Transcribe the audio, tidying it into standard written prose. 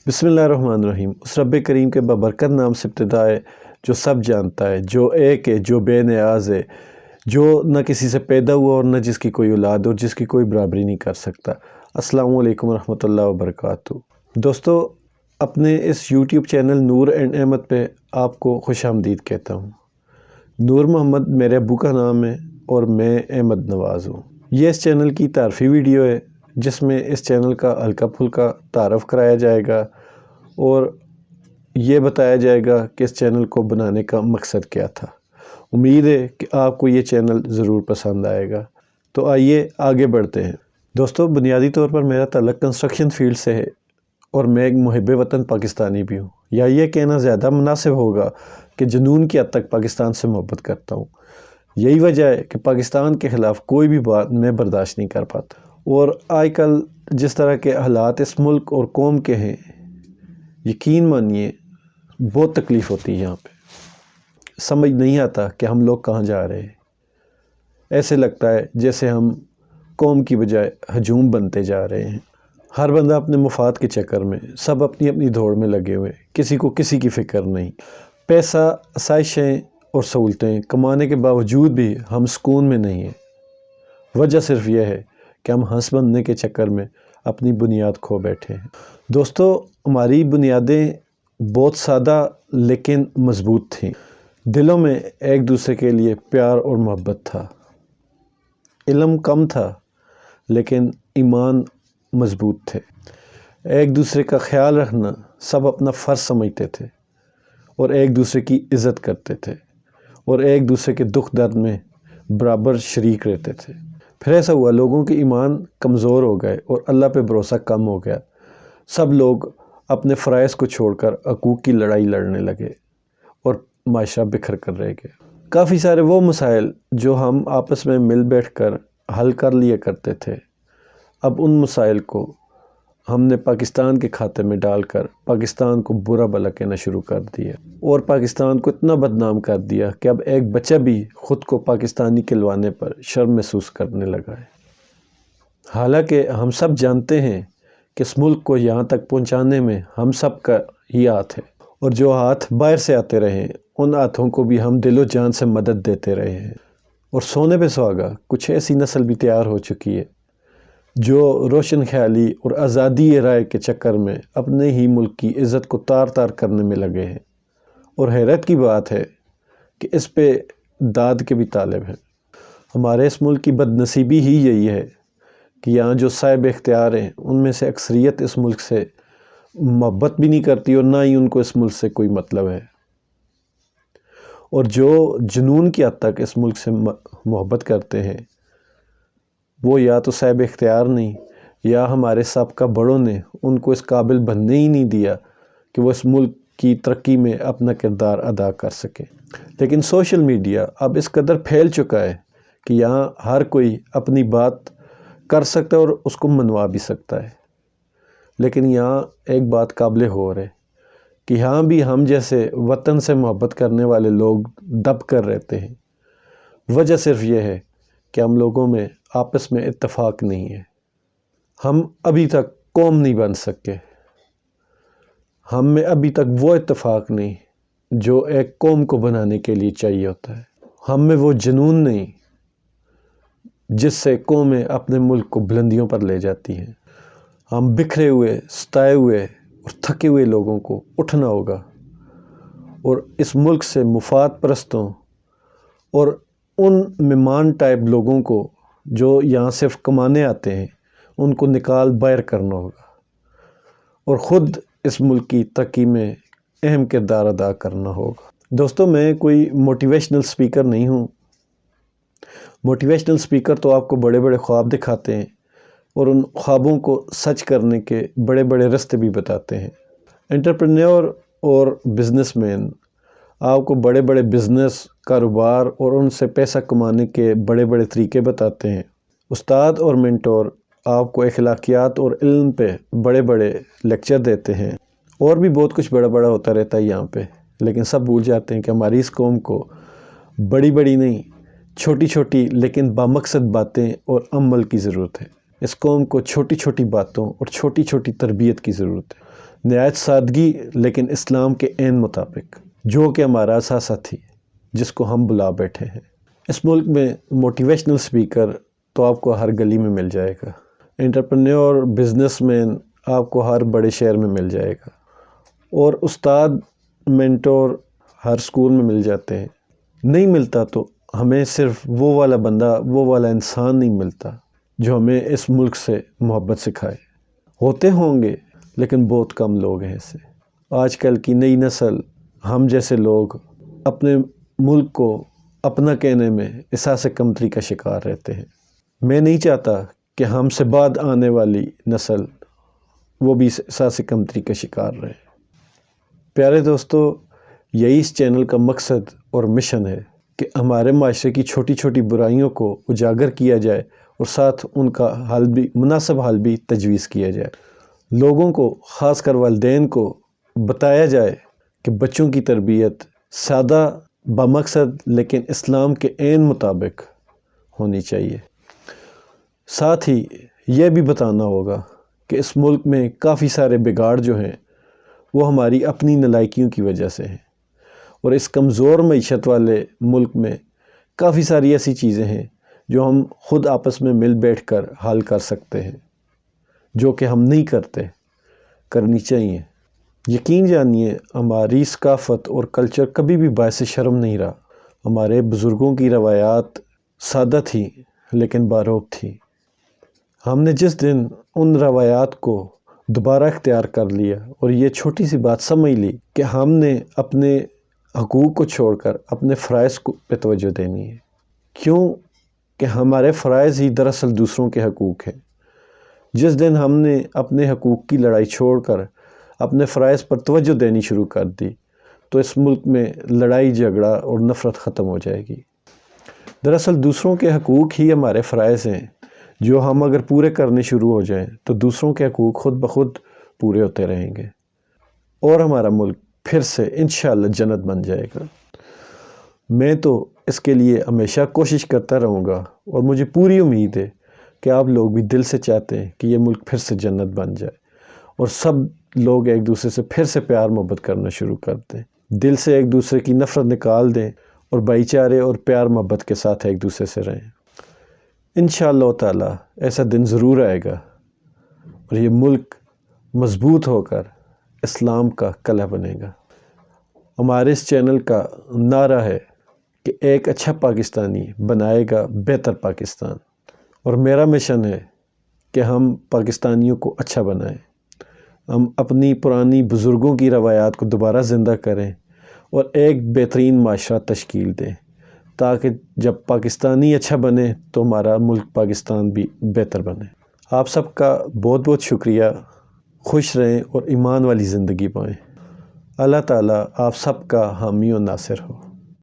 बिस्मिल्लाहिर्रहमानिर्रहीम। उस रब करीम के बबरकत नाम से इब्तिदा है जो सब जानता है, जो एक है, जो बेनियाज़ है, जो न किसी से पैदा हुआ और न जिसकी कोई औलाद और जिसकी कोई बराबरी नहीं कर सकता। अस्सलामु अलैकुम रहमतुल्लाहि व बरकातुहू। दोस्तों, अपने इस YouTube channel Noor and Ahmad पे आपको खुशामदीद कहता हूँ। नूर मोहम्मद मेरे अब्बू का नाम है और मैं अहमद नवाज़ हूँ। ये इस चैनल की तारफ़ी वीडियो है जिसमें इस चैनल का हल्का फुल्का तारफ़ कराया जाएगा और ये बताया जाएगा कि इस चैनल को बनाने का मकसद क्या था। उम्मीद है कि आपको ये चैनल ज़रूर पसंद आएगा। तो आइए आगे बढ़ते हैं। दोस्तों, बुनियादी तौर पर मेरा ताल्लुक़ कंस्ट्रक्शन फील्ड से है और मैं एक मुहिब वतन पाकिस्तानी भी हूँ, या ये कहना ज़्यादा मुनासिब होगा कि जुनून की हद तक पाकिस्तान से मोहब्बत करता हूँ। यही वजह है कि पाकिस्तान के ख़िलाफ़ कोई भी बात मैं बर्दाश्त नहीं कर पाता। और आजकल जिस तरह के हालात इस मुल्क और कौम के हैं, यकीन मानिए बहुत तकलीफ़ होती है। यहाँ पे समझ नहीं आता कि हम लोग कहाँ जा रहे हैं। ऐसे लगता है जैसे हम कौम की बजाय हजूम बनते जा रहे हैं। हर बंदा अपने मुफाद के चक्कर में, सब अपनी अपनी दौड़ में लगे हुए, किसी को किसी की फ़िक्र नहीं। पैसा, आसाइशें और सहूलतें कमाने के बावजूद भी हम सुकून में नहीं हैं। वजह सिर्फ़ यह है कि हम हंस बनने के चक्कर में अपनी बुनियाद खो बैठे हैं। दोस्तों, हमारी बुनियादें बहुत सादा लेकिन मज़बूत थीं। दिलों में एक दूसरे के लिए प्यार और मोहब्बत था। इल्म कम था लेकिन ईमान मज़बूत थे। एक दूसरे का ख्याल रखना सब अपना फ़र्ज़ समझते थे और एक दूसरे की इज़्ज़त करते थे और एक दूसरे के दुख दर्द में बराबर शरीक रहते थे। फिर ऐसा हुआ, लोगों के ईमान कमज़ोर हो गए और अल्लाह पे भरोसा कम हो गया। सब लोग अपने फ़राइज़ को छोड़कर हकूक़ की लड़ाई लड़ने लगे और माशरा बिखर कर रह गए। काफ़ी सारे वो मसाइल जो हम आपस में मिल बैठ कर हल कर लिया करते थे, अब उन मसाइल को हमने पाकिस्तान के खाते में डालकर पाकिस्तान को बुरा भला कहना शुरू कर दिया और पाकिस्तान को इतना बदनाम कर दिया कि अब एक बच्चा भी ख़ुद को पाकिस्तानी कहलवाने पर शर्म महसूस करने लगा है। हालांकि हम सब जानते हैं कि इस मुल्क को यहाँ तक पहुँचाने में हम सब का ही हाथ है, और जो हाथ बाहर से आते रहे उन हाथों को भी हम दिलो जान से मदद देते रहे हैं। और सोने पे सुहागा कुछ ऐसी नस्ल भी तैयार हो चुकी है जो रोशन ख्याली और आज़ादी राय के चक्कर में अपने ही मुल्क की इज़्ज़त को तार तार करने में लगे हैं। और हैरत की बात है कि इस पे दाद के भी तालिब हैं। हमारे इस मुल्क की बदनसीबी ही यही है कि यहाँ जो साहिब इख्तियार हैं उनमें से अक्सरियत इस मुल्क से मोहब्बत भी नहीं करती और ना ही उनको इस मुल्क से कोई मतलब है। और जो जुनून की हद तक इस मुल्क से मोहब्बत करते हैं, वो या तो साहिब इख्तियार नहीं, या हमारे साबका बड़ों ने उनको इस काबिल बनने ही नहीं दिया कि वो इस मुल्क की तरक्की में अपना किरदार अदा कर सके। लेकिन सोशल मीडिया अब इस कदर फैल चुका है कि यहाँ हर कोई अपनी बात कर सकता है और उसको मनवा भी सकता है। लेकिन यहाँ एक बात काबिल गौर है कि यहाँ भी हम जैसे वतन से मोहब्बत करने वाले लोग दब कर रहते हैं। वजह सिर्फ ये है कि हम लोगों में आपस में इत्तेफाक नहीं है। हम अभी तक कौम नहीं बन सके। हम में अभी तक वो इत्तेफाक नहीं जो एक कौम को बनाने के लिए चाहिए होता है। हम में वो जुनून नहीं जिससे कौमें अपने मुल्क को बुलंदियों पर ले जाती हैं। हम बिखरे हुए, सताए हुए और थके हुए लोगों को उठना होगा और इस मुल्क से मुफाद परस्तों और उन मेहमान टाइप लोगों को जो यहाँ सिर्फ कमाने आते हैं उनको निकाल बाहर करना होगा और ख़ुद इस मुल्क की तरक्की में अहम किरदार अदा करना होगा। दोस्तों, मैं कोई मोटिवेशनल स्पीकर नहीं हूँ। मोटिवेशनल स्पीकर तो आपको बड़े बड़े ख्वाब दिखाते हैं और उन ख्वाबों को सच करने के बड़े बड़े रास्ते भी बताते हैं। एंटरप्रेन्योर और बिजनेसमैन आपको बड़े बड़े बिज़नेस, कारोबार और उनसे पैसा कमाने के बड़े बड़े तरीके बताते हैं। उस्ताद और मेंटोर आपको अखलाकियात और इल्म पे बड़े बड़े लेक्चर देते हैं। और भी बहुत कुछ बड़ा बड़ा होता रहता है यहाँ पे, लेकिन सब भूल जाते हैं कि हमारी इस कौम को बड़ी बड़ी नहीं, छोटी छोटी लेकिन बामकसद बातें और अमल की ज़रूरत है। इस कौम को छोटी छोटी बातों और छोटी छोटी तरबियत की ज़रूरत है। نہایت سادگی لیکن اسلام کے عین مطابق، جو کہ ہمارا اثاثہ تھی جس کو ہم بلا بیٹھے ہیں۔ اس ملک میں موٹیویشنل سپیکر تو آپ کو ہر گلی میں مل جائے گا، انٹرپرینور، بزنس مین آپ کو ہر بڑے شہر میں مل جائے گا، اور استاد، مینٹور ہر سکول میں مل جاتے ہیں۔ نہیں ملتا تو ہمیں صرف وہ والا بندہ، وہ والا انسان نہیں ملتا جو ہمیں اس ملک سے محبت سکھائے۔ ہوتے ہوں گے لیکن بہت کم لوگ ہیں ایسے۔ آج کل کی نئی نسل، ہم جیسے لوگ اپنے ملک کو اپنا کہنے میں احساس کمتری کا شکار رہتے ہیں۔ میں نہیں چاہتا کہ ہم سے بعد آنے والی نسل وہ بھی احساس کمتری کا شکار رہے۔ پیارے دوستو، یہی اس چینل کا مقصد اور مشن ہے کہ ہمارے معاشرے کی چھوٹی چھوٹی برائیوں کو اجاگر کیا جائے اور ساتھ ان کا حل بھی، مناسب حل بھی تجویز کیا جائے۔ لوگوں کو، خاص کر والدین کو بتایا جائے کہ بچوں کی تربیت سادہ، بامقصد لیکن اسلام کے عین مطابق ہونی چاہیے۔ ساتھ ہی یہ بھی بتانا ہوگا کہ اس ملک میں کافی سارے بگاڑ جو ہیں وہ ہماری اپنی نالائکیوں کی وجہ سے ہیں، اور اس کمزور معیشت والے ملک میں کافی ساری ایسی چیزیں ہیں جو ہم خود آپس میں مل بیٹھ کر حل کر سکتے ہیں، جو کہ ہم نہیں کرتے، کرنی چاہیے۔ یقین جانیے، ہماری ثقافت اور کلچر کبھی بھی باعث شرم نہیں رہا۔ ہمارے بزرگوں کی روایات سادہ تھیں لیکن باروب تھیں۔ ہم نے جس دن ان روایات کو دوبارہ اختیار کر لیا اور یہ چھوٹی سی بات سمجھ لی کہ ہم نے اپنے حقوق کو چھوڑ کر اپنے فرائض پہ توجہ دینی ہے، کیوں کہ ہمارے فرائض ہی دراصل دوسروں کے حقوق ہیں۔ جس دن ہم نے اپنے حقوق کی لڑائی چھوڑ کر اپنے فرائض پر توجہ دینی شروع کر دی تو اس ملک میں لڑائی، جھگڑا اور نفرت ختم ہو جائے گی۔ دراصل دوسروں کے حقوق ہی ہمارے فرائض ہیں، جو ہم اگر پورے کرنے شروع ہو جائیں تو دوسروں کے حقوق خود بخود پورے ہوتے رہیں گے اور ہمارا ملک پھر سے انشاءاللہ جنت بن جائے گا۔ میں تو اس کے لیے ہمیشہ کوشش کرتا رہوں گا، اور مجھے پوری امید ہے کہ آپ لوگ بھی دل سے چاہتے ہیں کہ یہ ملک پھر سے جنت بن جائے اور سب لوگ ایک دوسرے سے پھر سے پیار محبت کرنا شروع کر دیں، دل سے ایک دوسرے کی نفرت نکال دیں اور بھائی چارے اور پیار محبت کے ساتھ ایک دوسرے سے رہیں۔ انشاءاللہ تعالی ایسا دن ضرور آئے گا اور یہ ملک مضبوط ہو کر اسلام کا قلعہ بنے گا۔ ہمارے اس چینل کا نعرہ ہے کہ ایک اچھا پاکستانی بنائے گا بہتر پاکستان، اور میرا مشن ہے کہ ہم پاکستانیوں کو اچھا بنائیں، ہم اپنی پرانی بزرگوں کی روایات کو دوبارہ زندہ کریں اور ایک بہترین معاشرہ تشکیل دیں، تاکہ جب پاکستانی اچھا بنے تو ہمارا ملک پاکستان بھی بہتر بنے۔ آپ سب کا بہت بہت شکریہ۔ خوش رہیں اور ایمان والی زندگی پائیں۔ اللہ تعالیٰ آپ سب کا حامی و ناصر ہو۔